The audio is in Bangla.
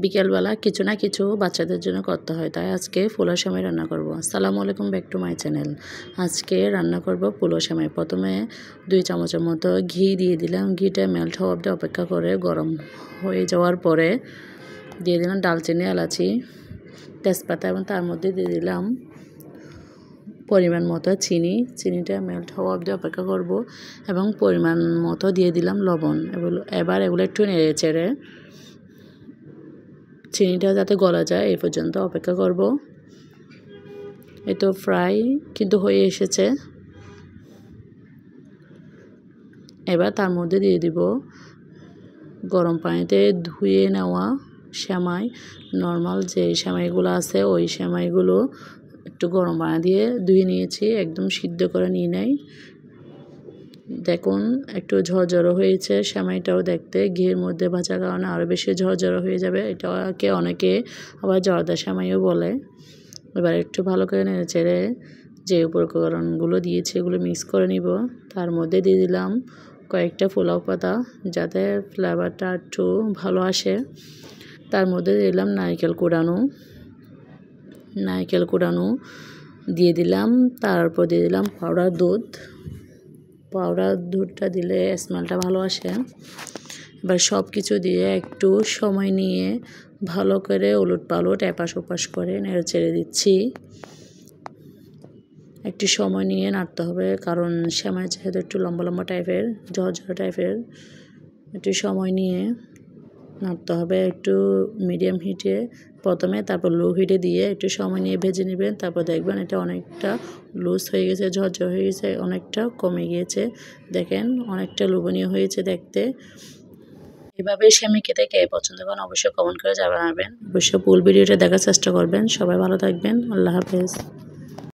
বিকেলবেলা কিছু না কিছু বাচ্চাদের জন্য করতে হয়, তাই আজকে পোলাও সেমাই রান্না করব। আসসালামু আলাইকুম, ব্যাক টু মাই চ্যানেল। আজকে রান্না করব পোলাও সেমাই। প্রথমে 2 চামচের মতো ঘি দিয়ে দিলাম। ঘিটা মেল্ট হওয়া অবধি অপেক্ষা করে গরম হয়ে যাওয়ার পরে দিয়ে দিলাম দারচিনি, এলাচি, তেজপাতা এবং তার মধ্যে দিয়ে দিলাম পরিমাণ মতো চিনিটা মেল্ট হওয়া অবধি অপেক্ষা করব এবং পরিমাণ মতো দিয়ে দিলাম লবণ। এবার এগুলো একটু নেড়ে চেড়ে চিনিটা যাতে গলা যায় এই পর্যন্ত অপেক্ষা করব। এই তো ফ্রাই কিন্তু হয়ে এসেছে। এবার তার মধ্যে দিয়ে দিব গরম পানিতে ধুয়ে নেওয়া সেমাই। নর্মাল যে সেমাইগুলো আছে ওই সেমাইগুলো একটু গরম পানি দিয়ে ধুয়ে নিয়েছি, একদম সিদ্ধ করে নিয়ে নেই। দেখুন একটু ঝরঝরো হয়েছে সেমাইটাও দেখতে, ঘিয়ের মধ্যে ভাজার কারণে আরও বেশি ঝরঝরো হয়ে যাবে। এটাকে অনেকে আবার জর্দা সেমাইও বলে। এবার একটু ভালো করে নেড়ে চেড়ে যে উপকরণগুলো দিয়েছি এগুলো মিক্স করে নিব। তার মধ্যে দিয়ে দিলাম কয়েকটা পোলাও পাতা যাতে ফ্লেভারটা একটু ভালো আসে। তার মধ্যে দিলাম নারকেল কুড়ানো দিয়ে দিলাম। তারপর দিয়ে দিলাম পাউডার দুধটা দিলে স্মেলটা ভালো আসে। এবার সব কিছু দিয়ে একটু সময় নিয়ে ভালো করে উলটপালট এপাশ ওপাশ করে নেড়ে চেড়ে দিচ্ছি। একটু সময় নিয়ে নাড়তে হবে, কারণ সেমাই যেহেতু একটু লম্বা লম্বা টাইপের, ঝরঝরা টাইপের, একটু সময় নিয়ে নাড়তে হবে। একটু মিডিয়াম হিটে প্রথমে, তারপর লো হিটে দিয়ে একটু সময় নিয়ে ভেজে নেবেন। তারপর দেখবেন এটা অনেকটা লুজ হয়ে গেছে, ঝরঝর হয়ে গেছে, অনেকটা কমে গিয়েছে। দেখেন অনেকটা লোভনীয় হয়েছে দেখতে। এভাবে সেমাই খেতে কে পছন্দ করেন অবশ্যই কমেন্ট করে জানাবেন। অবশ্যই ফুল ভিডিওটা দেখার চেষ্টা করবেন। সবাই ভালো থাকবেন। আল্লাহ হাফেজ।